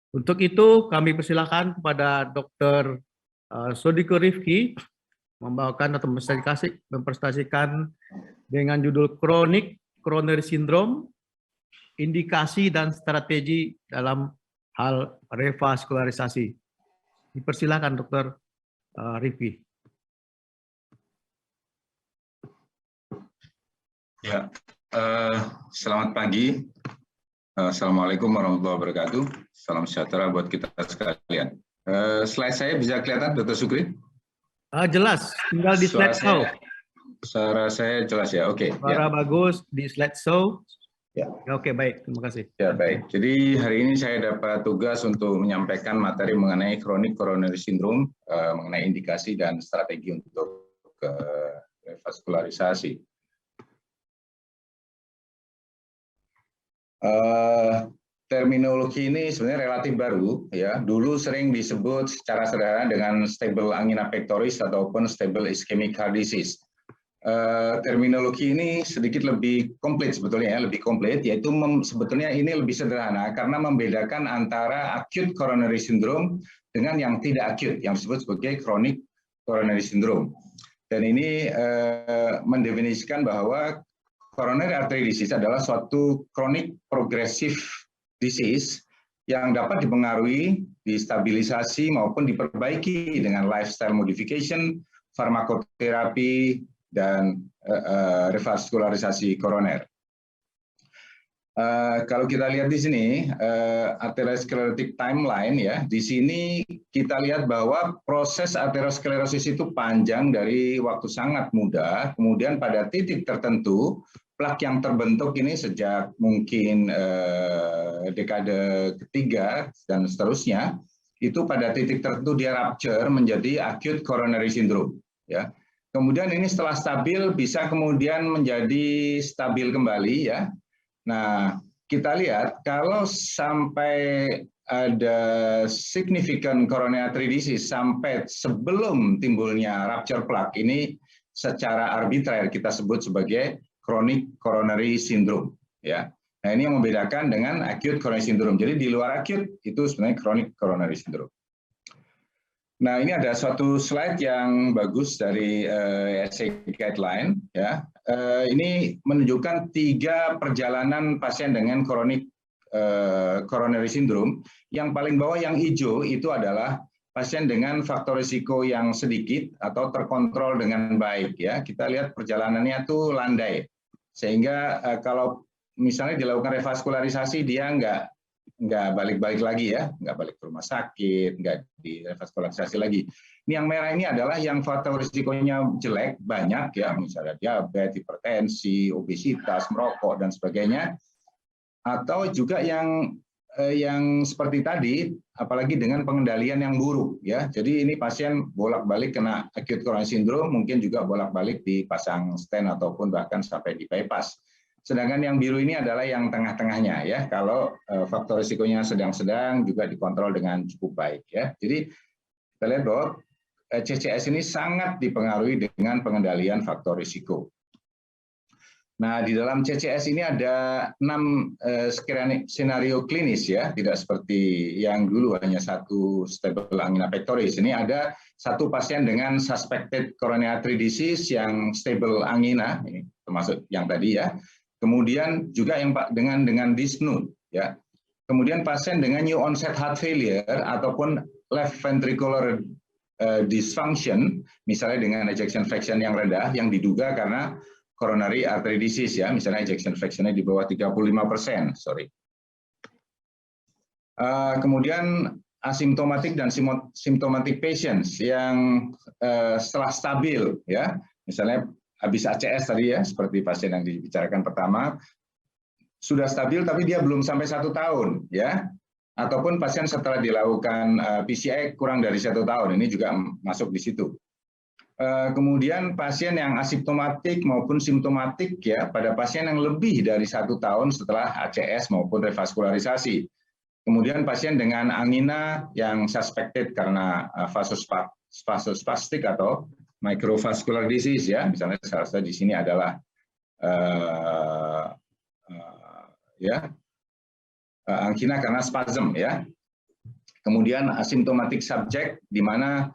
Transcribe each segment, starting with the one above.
Untuk itu kami persilakan kepada Dr. Sodiko Rifki membawakan atau mempresentasikan dengan judul kronik coronary syndrome, indikasi dan strategi dalam hal revaskularisasi. Dipersilakan Dr. Rifki. Ya, selamat pagi. Assalamualaikum warahmatullahi wabarakatuh. Salam sejahtera buat kita sekalian. Slide saya bisa kelihatan, Dr. Sukri? Jelas, tinggal di slideshow. Suara saya jelas ya, oke. Suara bagus di slideshow. Ya. Oke, baik, terima kasih. Ya, baik. Jadi hari ini saya dapat tugas untuk menyampaikan materi mengenai chronic coronary syndrome, mengenai indikasi dan strategi untuk revaskularisasi. Terminologi ini sebenarnya relatif baru, ya. Dulu sering disebut secara sederhana dengan stable angina pectoris ataupun stable ischemic heart disease. Terminologi ini sedikit lebih komplit sebetulnya, ya, lebih komplit, yaitu sebetulnya ini lebih sederhana karena membedakan antara acute coronary syndrome dengan yang tidak acute, yang disebut sebagai chronic coronary syndrome. Dan ini mendefinisikan bahwa coronary artery disease adalah suatu chronic progressive disease yang dapat dipengaruhi, distabilisasi maupun diperbaiki dengan lifestyle modification, farmakoterapi, dan revaskularisasi koroner. Kalau kita lihat di sini atherosclerotic timeline, ya, di sini kita lihat bahwa proses atherosclerosis itu panjang dari waktu sangat muda, kemudian pada titik tertentu plak yang terbentuk ini sejak mungkin dekade ketiga dan seterusnya, itu pada titik tertentu dia rupture menjadi acute coronary syndrome, ya. Kemudian ini setelah stabil bisa kemudian menjadi stabil kembali, ya. Nah, kita lihat kalau sampai ada significant coronary artery disease sampai sebelum timbulnya rupture plaque, ini secara arbitrer kita sebut sebagai chronic coronary syndrome, ya. Nah, ini yang membedakan dengan acute coronary syndrome. Jadi di luar acute itu sebenarnya chronic coronary syndrome. Nah, ini ada suatu slide yang bagus dari ASA guideline, ya. Ini menunjukkan 3 perjalanan pasien dengan chronic coronary syndrome. Yang paling bawah yang hijau itu adalah pasien dengan faktor risiko yang sedikit atau terkontrol dengan baik, ya. Kita lihat perjalanannya tuh landai, sehingga kalau misalnya dilakukan revaskularisasi dia nggak balik-balik lagi, ya, nggak balik ke rumah sakit, nggak direvaskularisasi lagi. Ini yang merah ini adalah yang faktor risikonya jelek banyak, ya, misalnya diabetes, hipertensi, obesitas, merokok dan sebagainya, atau juga yang seperti tadi, apalagi dengan pengendalian yang buruk, ya. Jadi ini pasien bolak-balik kena acute coronary syndrome, mungkin juga bolak-balik dipasang stent ataupun bahkan sampai di bypass. Sedangkan yang biru ini adalah yang tengah-tengahnya, ya. Kalau faktor risikonya sedang-sedang juga dikontrol dengan cukup baik, ya. Jadi kita lihat bahwa CCS ini sangat dipengaruhi dengan pengendalian faktor risiko. Nah, di dalam CCS ini ada 6 skenario klinis, ya, tidak seperti yang dulu hanya satu stable angina pectoris. Ini ada satu pasien dengan suspected coronary artery disease yang stable angina, ini termasuk yang tadi, ya. Kemudian juga yang dengan dyspnea, ya. Kemudian pasien dengan new onset heart failure ataupun left ventricular dysfunction, misalnya dengan ejection fraction yang rendah yang diduga karena coronary artery disease, ya, misalnya ejection fraction-nya di bawah 35%, sorry. Kemudian asymptomatic dan symptomatic patients yang setelah stabil, ya, misalnya habis ACS tadi, ya, seperti pasien yang dibicarakan pertama, sudah stabil tapi dia belum sampai 1 tahun, ya, ataupun pasien setelah dilakukan PCI kurang dari 1 tahun, ini juga masuk di situ. Kemudian pasien yang asimptomatik maupun simptomatik, ya, pada pasien yang lebih dari 1 tahun setelah ACS maupun revaskularisasi. Kemudian pasien dengan angina yang suspected karena vasospastik atau microvascular disease, ya, misalnya salah satu di sini adalah angina karena spasm, ya. Kemudian asymptomatic subject, di mana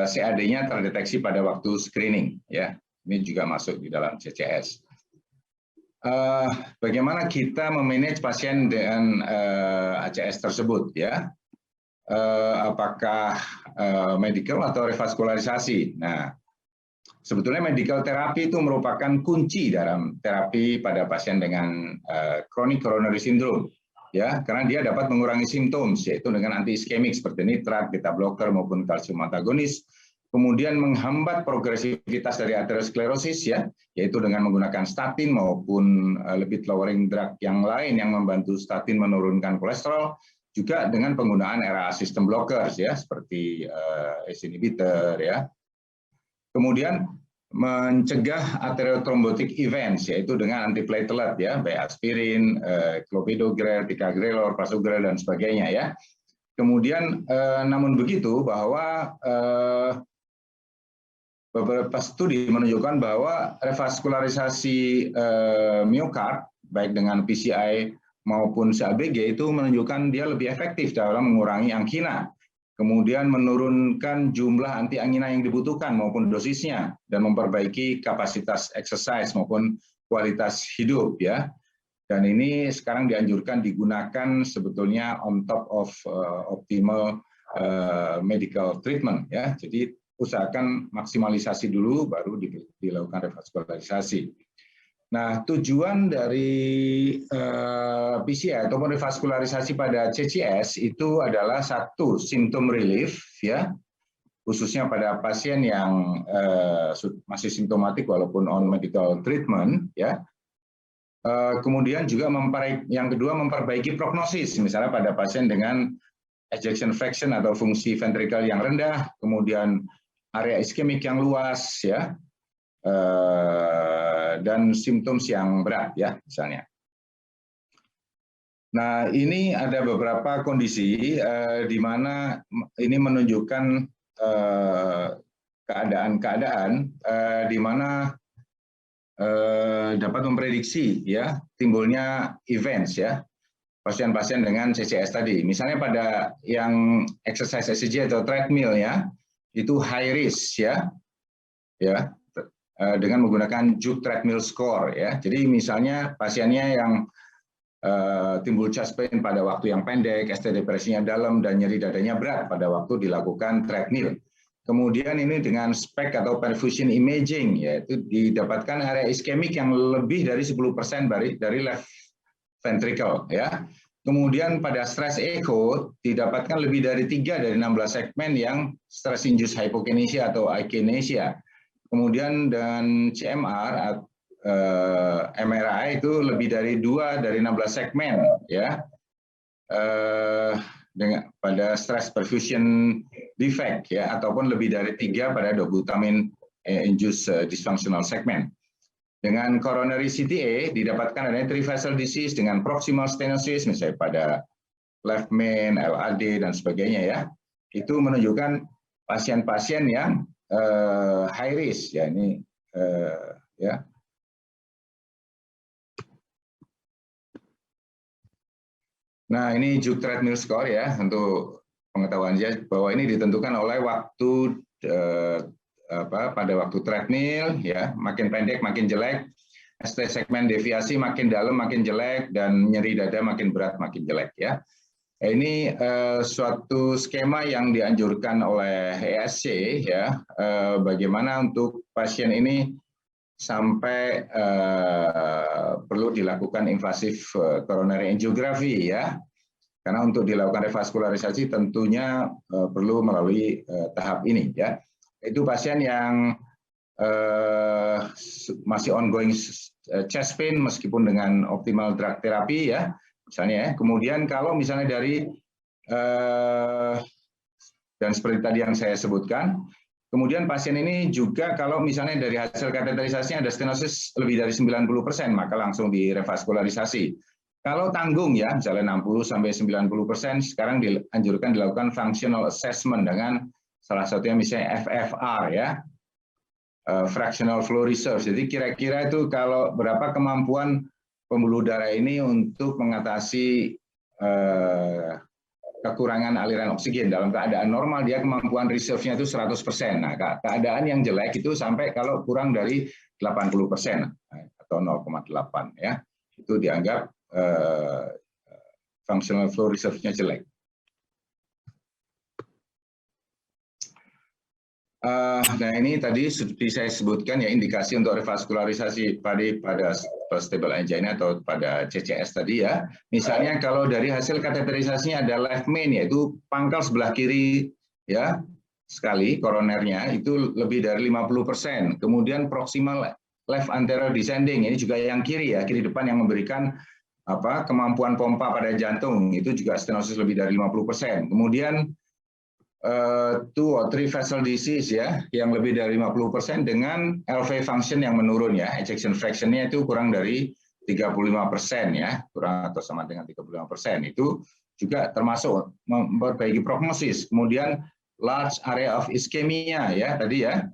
CAD-nya terdeteksi pada waktu screening, ya. Ini juga masuk di dalam CCS. Bagaimana kita memanage pasien dengan ACS tersebut, ya? Apakah medical atau revaskularisasi? Nah, sebetulnya medical terapi itu merupakan kunci dalam terapi pada pasien dengan chronic coronary syndrome, ya, karena dia dapat mengurangi simptom, yaitu dengan anti-iskemik seperti nitrat, beta blocker maupun kalsium antagonis, kemudian menghambat progresivitas dari aterosklerosis, ya, yaitu dengan menggunakan statin maupun lipid lowering drug yang lain yang membantu statin menurunkan kolesterol, juga dengan penggunaan RA system blockers, ya, seperti ACE inhibitor, ya. Kemudian mencegah atherothrombotic events, yaitu dengan antiplatelet, ya, baik aspirin, clopidogrel, ticagrelor, prasugrel, dan sebagainya, ya. Kemudian, namun begitu bahwa beberapa studi menunjukkan bahwa revaskularisasi miokard, baik dengan PCI maupun CABG, itu menunjukkan dia lebih efektif dalam mengurangi angina, kemudian menurunkan jumlah antiangina yang dibutuhkan maupun dosisnya, dan memperbaiki kapasitas exercise maupun kualitas hidup, ya. Dan ini sekarang dianjurkan digunakan sebetulnya on top of optimal medical treatment, ya. Jadi usahakan maksimalisasi dulu, baru dilakukan revaskularisasi. Nah, tujuan dari PCI ataupun revaskularisasi pada CCS itu adalah satu, symptom relief, ya, khususnya pada pasien yang masih simptomatik walaupun on medical treatment, ya. Kemudian juga yang kedua memperbaiki prognosis, misalnya pada pasien dengan ejection fraction atau fungsi ventrikel yang rendah, kemudian area iskemik yang luas, ya, dan simptom yang berat, ya, misalnya. Nah, ini ada beberapa kondisi di mana ini menunjukkan keadaan-keadaan di mana dapat memprediksi, ya, timbulnya events, ya, pasien-pasien dengan CCS tadi. Misalnya pada yang exercise ECG atau treadmill, ya, itu high risk, ya, dengan menggunakan Juke treadmill score, ya. Jadi misalnya pasiennya yang timbul chest pain pada waktu yang pendek, ST depresinya dalam, dan nyeri dadanya berat pada waktu dilakukan treadmill. Kemudian ini dengan SPECT atau perfusion imaging, yaitu didapatkan area iskemik yang lebih dari 10% dari left ventricle, ya. Kemudian pada stress echo didapatkan lebih dari 3 dari 16 segmen yang stress induced hypokinesia atau akinesia. Kemudian dan CMR, MRI itu lebih dari 2 dari 16 segmen, ya, dengan pada stress perfusion defect, ya, ataupun lebih dari 3 pada dopamine induced dysfunctional segment. Dengan coronary CTA didapatkan adanya trivessel disease dengan proximal stenosis, misalnya pada left main, LAD, dan sebagainya, ya. Itu menunjukkan pasien-pasien yang high risk, ya, ini, ya. Nah, ini Juke treadmill score, ya, untuk pengetahuan saja bahwa ini ditentukan oleh waktu pada waktu treadmill, ya, makin pendek makin jelek, ST segmen deviasi makin dalam makin jelek, dan nyeri dada makin berat makin jelek, ya. Ini suatu skema yang dianjurkan oleh ESC, ya, bagaimana untuk pasien ini sampai perlu dilakukan invasif coronary angiography, ya, karena untuk dilakukan revaskularisasi tentunya perlu melalui tahap ini, ya. Itu pasien yang masih ongoing chest pain meskipun dengan optimal drug therapy, ya, misalnya, ya. Kemudian kalau misalnya dari dan seperti tadi yang saya sebutkan, kemudian pasien ini juga kalau misalnya dari hasil kateterisasinya ada stenosis lebih dari 90%, maka langsung direvaskularisasi. Kalau tanggung, ya, misalnya 60–90%, sekarang dianjurkan dilakukan functional assessment dengan salah satunya misalnya FFR, ya, fractional flow reserve. Jadi kira-kira itu kalau berapa kemampuan pembuluh darah ini untuk mengatasi kekurangan aliran oksigen. Dalam keadaan normal dia kemampuan reserve-nya itu 100%. Nah, keadaan yang jelek itu sampai kalau kurang dari 80% atau 0,8 ya. Itu dianggap functional flow reserve-nya jelek. Nah ini tadi seperti saya sebutkan ya indikasi untuk revaskularisasi pada stable angina atau pada CCS tadi ya. Misalnya kalau dari hasil kateterisasinya ada left main yaitu pangkal sebelah kiri ya sekali koronernya itu lebih dari 50%. Kemudian proximal left anterior descending ini juga yang kiri ya kiri depan yang memberikan kemampuan pompa pada jantung itu juga stenosis lebih dari 50%. Kemudian 2 or 3 vessel disease ya yang lebih dari 50% dengan LV function yang menurun ya ejection fraction-nya itu kurang dari 35% ya kurang atau sama dengan 35% itu juga termasuk memperbaiki prognosis. Kemudian large area of ischemia ya tadi ya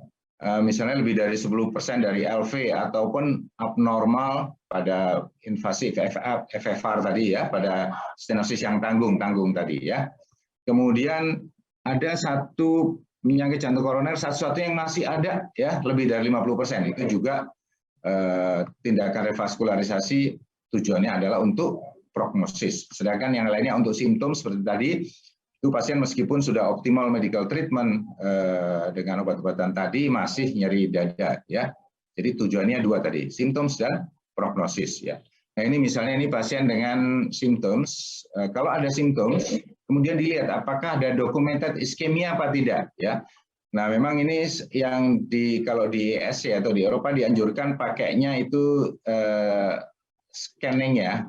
misalnya lebih dari 10% dari LV ataupun abnormal pada invasif FFR tadi ya pada stenosis yang tanggung tadi ya. Kemudian ada satu penyakit jantung koroner satu-satu yang masih ada ya lebih dari 50%. Itu juga tindakan revaskularisasi tujuannya adalah untuk prognosis. Sedangkan yang lainnya untuk simptom seperti tadi itu pasien meskipun sudah optimal medical treatment dengan obat-obatan tadi masih nyeri dada ya. Jadi tujuannya 2 tadi, symptoms dan prognosis ya. Nah ini misalnya ini pasien dengan symptoms, kalau ada symptoms kemudian dilihat apakah ada documented ischemia apa tidak ya. Nah memang ini yang kalau di ESC atau di Eropa dianjurkan pakainya itu scanning ya.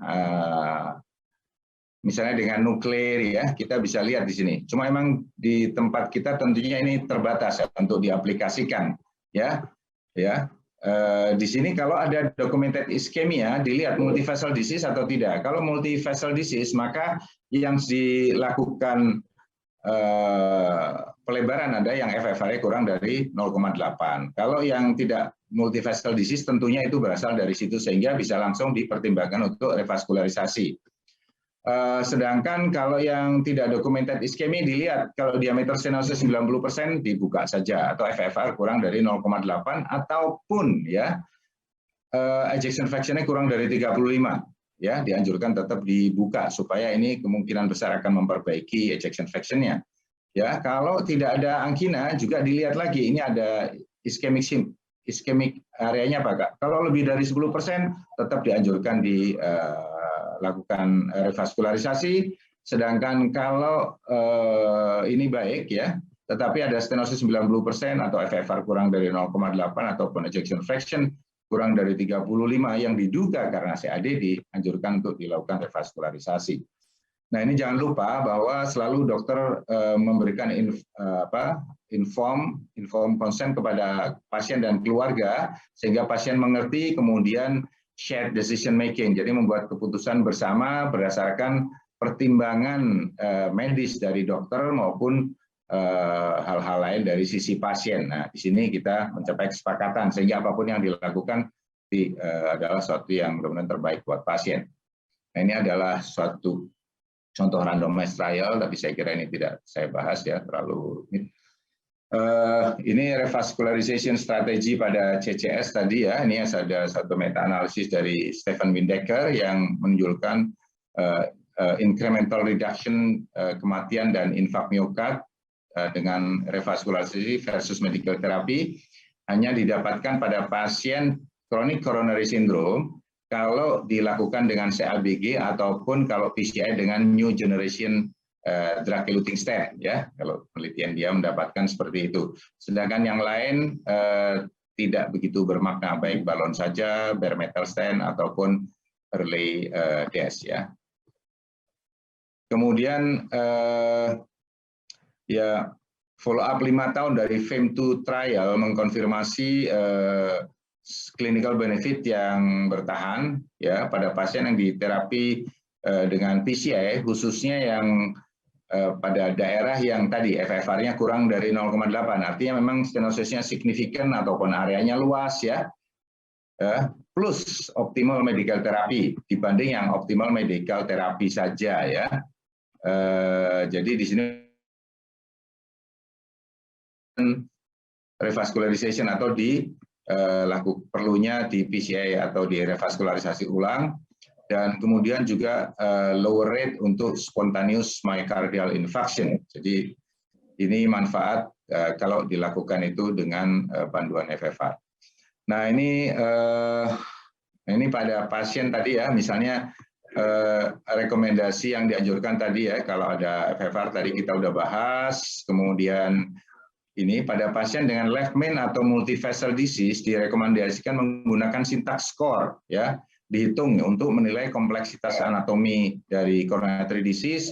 Misalnya dengan nuklir ya kita bisa lihat di sini. Cuma memang di tempat kita tentunya ini terbatas ya, untuk diaplikasikan ya. Di sini kalau ada documented ischemia dilihat multivessel disease atau tidak. Kalau multivessel disease maka yang dilakukan pelebaran ada yang FFR-nya kurang dari 0,8. Kalau yang tidak multivessel disease tentunya itu berasal dari situ sehingga bisa langsung dipertimbangkan untuk revaskularisasi. Sedangkan kalau yang tidak documented ischemia dilihat kalau diameter stenosis 90% dibuka saja atau FFR kurang dari 0,8 ataupun ya ejection fraction-nya kurang dari 35 ya dianjurkan tetap dibuka supaya ini kemungkinan besar akan memperbaiki ejection fraction-nya. Ya, kalau tidak ada angina juga dilihat lagi ini ada ischemic areanya apa Kak? Kalau lebih dari 10% tetap dianjurkan lakukan revaskularisasi, sedangkan kalau ini baik ya, tetapi ada stenosis 90% atau FFR kurang dari 0,8 ataupun ejection fraction kurang dari 35 yang diduga karena CAD dianjurkan untuk dilakukan revaskularisasi. Nah ini jangan lupa bahwa selalu dokter memberikan inform consent kepada pasien dan keluarga sehingga pasien mengerti kemudian shared decision making, jadi membuat keputusan bersama berdasarkan pertimbangan medis dari dokter maupun hal-hal lain dari sisi pasien. Nah, di sini kita mencapai kesepakatan sehingga apapun yang dilakukan adalah sesuatu yang benar-benar terbaik buat pasien. Nah, ini adalah suatu contoh randomized trial, tapi saya kira ini tidak saya bahas ya terlalu. Ini revaskularization strategi pada CCS tadi ya. Ini ada satu meta-analisis dari Stephen Windecker yang menunjukkan incremental reduction kematian dan infark miokard dengan revaskularisasi versus medical therapy hanya didapatkan pada pasien chronic coronary syndrome kalau dilakukan dengan CABG ataupun kalau PCI dengan new generation drug-eluting stent ya, kalau penelitian dia mendapatkan seperti itu. Sedangkan yang lain tidak begitu bermakna, baik balon saja, bare metal stent ataupun early death ya. Kemudian ya follow up 5 tahun dari FAME2 trial mengkonfirmasi clinical benefit yang bertahan ya pada pasien yang diterapi dengan PCI khususnya yang pada daerah yang tadi FFR-nya kurang dari 0,8, artinya memang stenosisnya signifikan ataupun areanya luas ya, plus optimal medical therapy dibanding yang optimal medical therapy saja ya. Jadi di sini revascularization atau perlunya di PCI atau di revaskularisasi ulang, dan kemudian juga lower rate untuk spontaneous myocardial infarction. Jadi ini manfaat kalau dilakukan itu dengan panduan FFR. Nah ini pada pasien tadi ya, misalnya rekomendasi yang dianjurkan tadi ya, kalau ada FFR tadi kita udah bahas, kemudian ini pada pasien dengan left main atau multivessel disease direkomendasikan menggunakan syntax score ya, dihitung untuk menilai kompleksitas anatomi dari coronary disease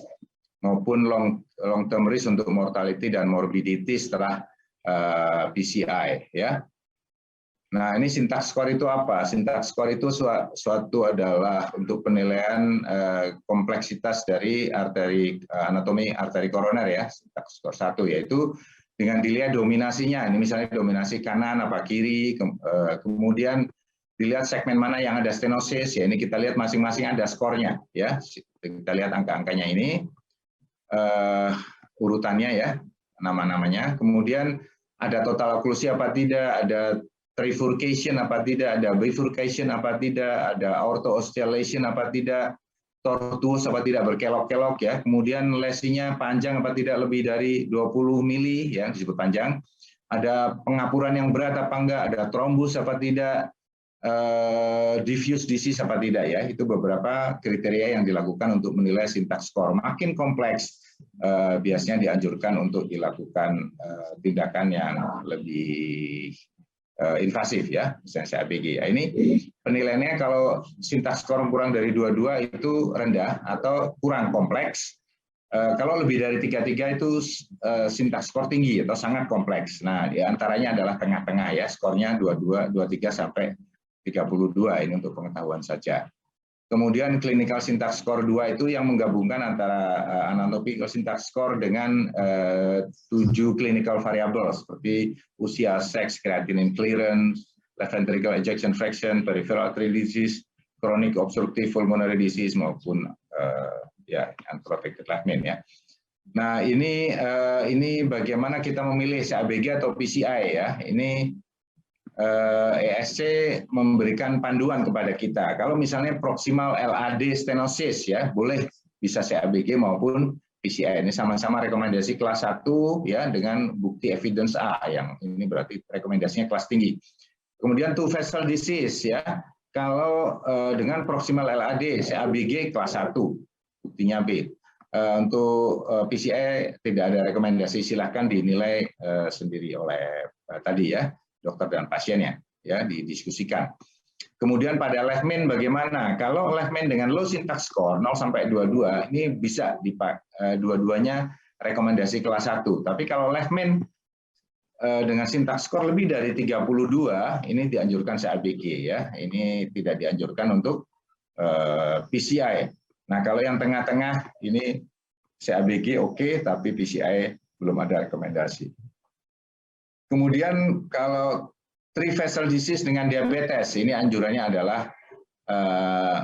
maupun long term risk untuk mortality dan morbidity setelah PCI ya. Nah, ini syntax score itu apa? Syntax score itu suatu adalah untuk penilaian kompleksitas dari anatomi arteri koroner ya. Syntax score 1 yaitu dengan dilihat dominasinya. Ini misalnya dominasi kanan apa kiri, kemudian dilihat segmen mana yang ada stenosis ya. Ini kita lihat masing-masing ada skornya ya. Kita lihat angka-angkanya ini urutannya ya, nama-namanya. Kemudian ada total oklusi apa tidak, ada trifurcation apa tidak, ada bifurcation apa tidak, ada aorto oscillation apa tidak, tortuous apa tidak, berkelok-kelok ya. Kemudian lesinya panjang apa tidak, lebih dari 20 mili ya, disebut panjang. Ada pengapuran yang berat apa enggak, ada trombus apa tidak, diffuse disease apa tidak ya. Itu beberapa kriteria yang dilakukan untuk menilai syntax score. Makin kompleks biasanya dianjurkan untuk dilakukan tindakan yang lebih invasif ya, misalnya CABG. Ya, ini penilaiannya kalau syntax score kurang dari 22 itu rendah atau kurang kompleks. Kalau lebih dari 33 itu syntax score tinggi atau sangat kompleks. Nah, di antaranya adalah tengah-tengah ya, skornya 22, 23 sampai 32 ini untuk pengetahuan saja. Kemudian clinical syntax score 2 itu yang menggabungkan antara anatomical syntax score dengan 7 clinical variable seperti usia, seks, creatinine clearance, left ventricle ejection fraction, peripheral artery disease, chronic obstructive pulmonary disease maupun ya unprotected left main ya. Nah, ini bagaimana kita memilih CABG atau PCI ya. Ini ESC memberikan panduan kepada kita. Kalau misalnya proximal LAD stenosis ya, boleh bisa CABG maupun PCI. Ini sama-sama rekomendasi kelas 1 ya dengan bukti evidence A, yang ini berarti rekomendasinya kelas tinggi. Kemudian two vessel disease ya. Kalau dengan proximal LAD CABG kelas 1, buktinya B. Untuk PCI tidak ada rekomendasi, silahkan dinilai sendiri oleh tadi ya, dokter dan pasiennya ya, didiskusikan. Kemudian pada left main bagaimana? Kalau left main dengan low syntax score 0 sampai 22 ini bisa dua-duanya rekomendasi kelas 1. Tapi kalau left main dengan syntax score lebih dari 32 ini dianjurkan CABG ya. Ini tidak dianjurkan untuk PCI. Nah, kalau yang tengah-tengah ini CABG oke, tapi PCI belum ada rekomendasi. Kemudian kalau three vessel disease dengan diabetes, ini anjurannya adalah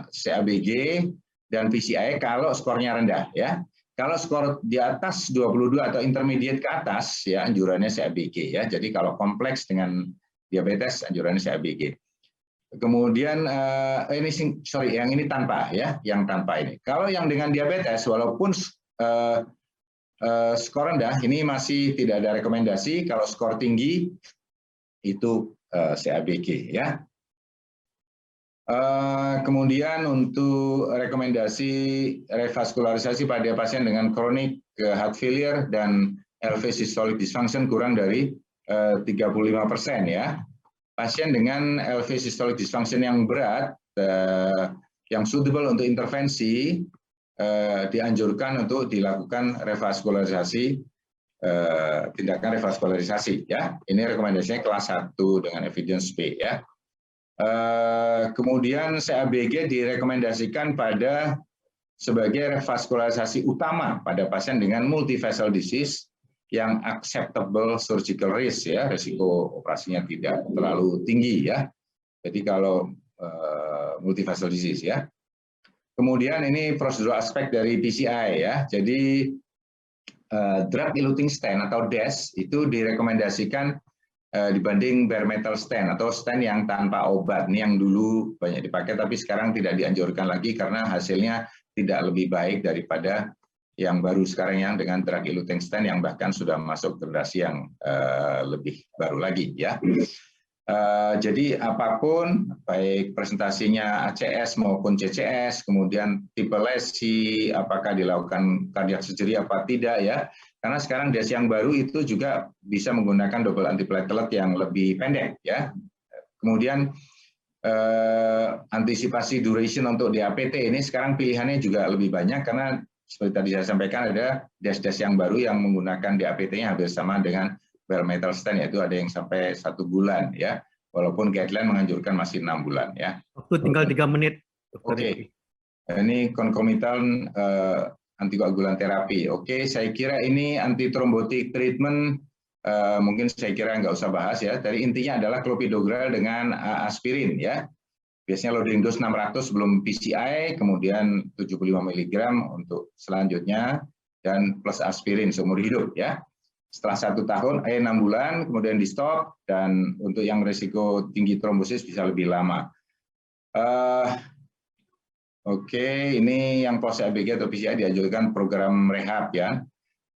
CABG dan PCI kalau skornya rendah ya. Kalau skor di atas 22 atau intermediate ke atas ya, anjurannya CABG ya. Jadi kalau kompleks dengan diabetes anjurannya CABG. Kemudian yang ini tanpa ya, yang tanpa ini. Kalau yang dengan diabetes walaupun skor rendah ini masih tidak ada rekomendasi. Kalau skor tinggi itu CABG ya. Kemudian untuk rekomendasi revaskularisasi pada pasien dengan chronic heart failure dan LV systolic dysfunction kurang dari 35% ya. Pasien dengan LV systolic dysfunction yang berat, yang suitable untuk intervensi, dianjurkan untuk dilakukan revaskularisasi, tindakan revaskularisasi ya. Ini rekomendasinya kelas 1 dengan evidence B ya. Kemudian CABG direkomendasikan pada sebagai revaskularisasi utama pada pasien dengan multivessel disease yang acceptable surgical risk ya, risiko operasinya tidak terlalu tinggi ya. Jadi kalau multivessel disease ya. Kemudian ini prosedural aspek dari PCI ya. Jadi drug eluting stent atau DES itu direkomendasikan dibanding bare metal stent atau stent yang tanpa obat. Ini yang dulu banyak dipakai tapi sekarang tidak dianjurkan lagi karena hasilnya tidak lebih baik daripada yang baru sekarang yang dengan drug eluting stent yang bahkan sudah masuk generasi yang lebih baru lagi ya. Jadi apapun, baik presentasinya ACS maupun CCS, kemudian tipe lesi, apakah dilakukan cardiac surgery apa tidak ya, karena sekarang DES yang baru itu juga bisa menggunakan double antiplatelet yang lebih pendek ya. Kemudian antisipasi duration untuk DAPT ini sekarang pilihannya juga lebih banyak karena seperti tadi saya sampaikan ada DES-DES yang baru yang menggunakan DAPT-nya hampir sama dengan bare metal stent, yaitu ada yang sampai 1 bulan ya, walaupun guideline menganjurkan masih 6 bulan ya. Waktu tinggal 3 menit. Oke. Ini concomitant antikoagulan terapi. Oke, saya kira ini antitrombotik treatment mungkin saya kira nggak usah bahas ya. Dari intinya adalah clopidogrel dengan aspirin ya. Biasanya loading dose 600 sebelum PCI, kemudian 75 mg untuk selanjutnya dan plus aspirin seumur hidup ya. Setelah 1 tahun, 6 bulan, kemudian di stop, dan untuk yang risiko tinggi trombosis bisa lebih lama. Oke, ini yang post ABG atau PCI dianjurkan program rehab ya,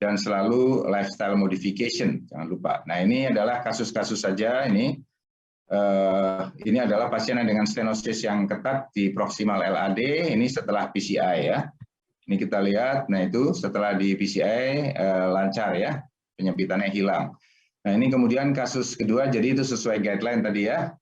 dan selalu lifestyle modification, jangan lupa. Nah ini adalah kasus-kasus saja ini. Ini adalah pasien dengan stenosis yang ketat di proximal LAD, ini setelah PCI ya. Ini kita lihat, nah itu setelah di PCI lancar ya. Penyempitannya hilang. Nah ini kemudian kasus kedua, jadi itu sesuai guideline tadi ya.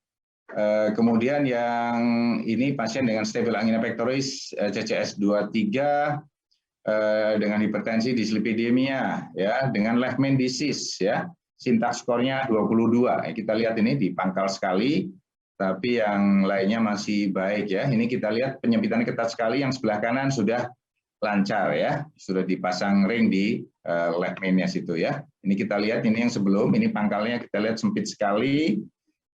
Kemudian yang ini pasien dengan stabil angina pectoris CCS 23 dengan hipertensi dislipidemia ya, dengan left main disease ya, syntax score-nya 22. Kita lihat ini di pangkal sekali, tapi yang lainnya masih baik ya. Ini kita lihat penyempitannya ketat sekali, yang sebelah kanan sudah lancar ya, sudah dipasang ring di left main-nya situ ya. Ini kita lihat, ini yang sebelum, ini pangkalnya kita lihat sempit sekali,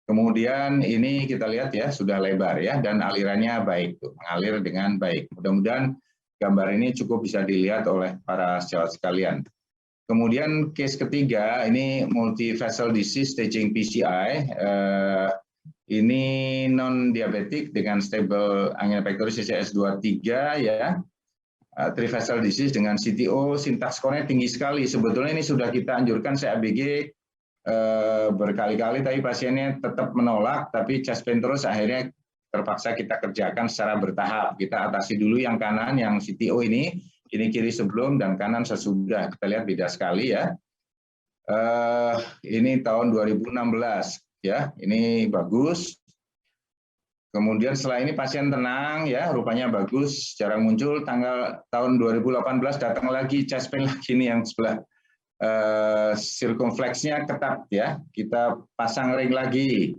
kemudian ini kita lihat ya sudah lebar ya, dan alirannya baik tuh, mengalir dengan baik. Mudah-mudahan gambar ini cukup bisa dilihat oleh para sejawat sekalian. Kemudian case ketiga, ini multivessel disease staging PCI, ini non diabetik dengan stable angina pectoris CCS 23 ya. Trivessel disease dengan CTO, syntax score-nya tinggi sekali. Sebetulnya ini sudah kita anjurkan CABG berkali-kali, tapi pasiennya tetap menolak, tapi chest pain terus, akhirnya terpaksa kita kerjakan secara bertahap. Kita atasi dulu yang kanan, yang CTO ini kiri sebelum dan kanan sesudah. Kita lihat beda sekali ya. Ini tahun 2016 ya, ini bagus. Kemudian setelah ini pasien tenang ya, rupanya bagus, jarang muncul. Tahun 2018 datang lagi chest pain lagi, ini yang sebelah circumflexnya ketat ya, kita pasang ring lagi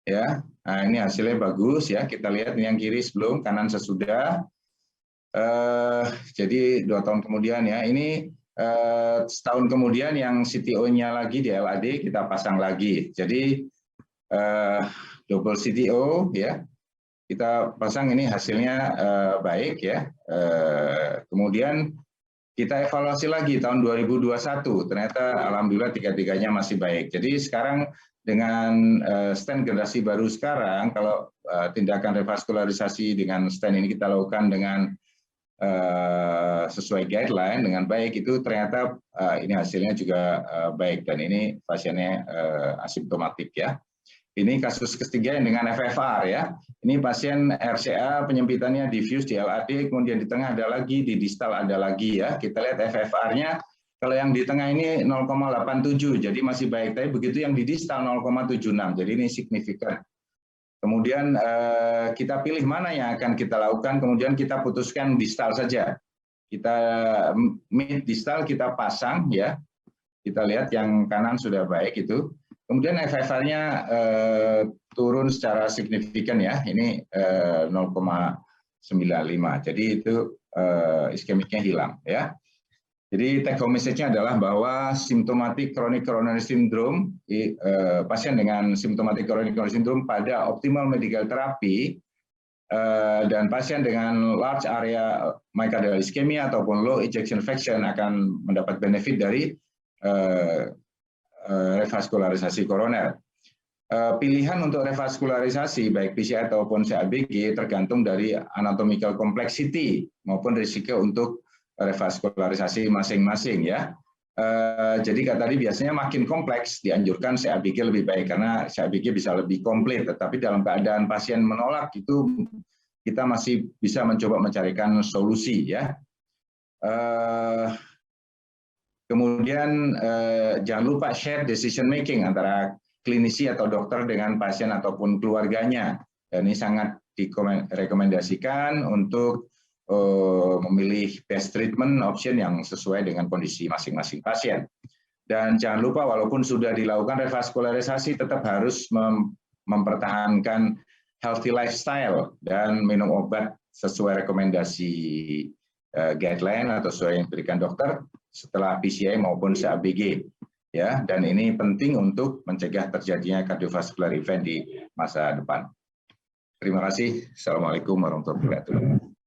ya. Nah ini hasilnya bagus ya, kita lihat ini yang kiri sebelum, kanan sesudah. Jadi 2 tahun kemudian ya, ini setahun kemudian yang CTO-nya lagi di LAD kita pasang lagi. Jadi double CTO ya, kita pasang, ini hasilnya baik ya. Kemudian kita evaluasi lagi tahun 2021, ternyata alhamdulillah tiga-tiganya masih baik. Jadi sekarang dengan stent generasi baru sekarang, kalau tindakan revaskularisasi dengan stent ini kita lakukan dengan sesuai guideline dengan baik, itu ternyata ini hasilnya juga baik, dan ini pasiennya asimptomatik ya. Ini kasus ketiga yang dengan FFR ya. Ini pasien RCA, penyempitannya diffuse di LAD, kemudian di tengah ada lagi, di distal ada lagi ya. Kita lihat FFR-nya, kalau yang di tengah ini 0,87, jadi masih baik. Tapi begitu yang di distal 0,76, jadi ini signifikan. Kemudian kita pilih mana yang akan kita lakukan, kemudian kita putuskan distal saja. Kita mid distal kita pasang ya. Kita lihat yang kanan sudah baik itu. Kemudian FFR-nya turun secara signifikan ya, ini 0,95. Jadi itu iskemiknya hilang ya. Jadi take home message-nya adalah bahwa symptomatic chronic coronary syndrome, pasien dengan symptomatic chronic coronary syndrome pada optimal medical therapy dan pasien dengan large area myocardial ischemia ataupun low ejection fraction akan mendapat benefit dari revaskularisasi koroner. Pilihan untuk revaskularisasi baik PCI ataupun CABG tergantung dari anatomical complexity maupun risiko untuk revaskularisasi masing-masing ya. Jadi tadi biasanya makin kompleks dianjurkan CABG lebih baik karena CABG bisa lebih komplit. Tetapi dalam keadaan pasien menolak itu kita masih bisa mencoba mencarikan solusi ya. Kemudian jangan lupa share decision making antara klinisi atau dokter dengan pasien ataupun keluarganya. Dan ini sangat direkomendasikan untuk memilih best treatment option yang sesuai dengan kondisi masing-masing pasien. Dan jangan lupa walaupun sudah dilakukan revaskularisasi tetap harus mempertahankan healthy lifestyle dan minum obat sesuai rekomendasi guideline atau sesuai yang diberikan dokter setelah PCI maupun CABG. Ya, dan ini penting untuk mencegah terjadinya cardiovascular event di masa depan. Terima kasih. Assalamualaikum warahmatullahi wabarakatuh.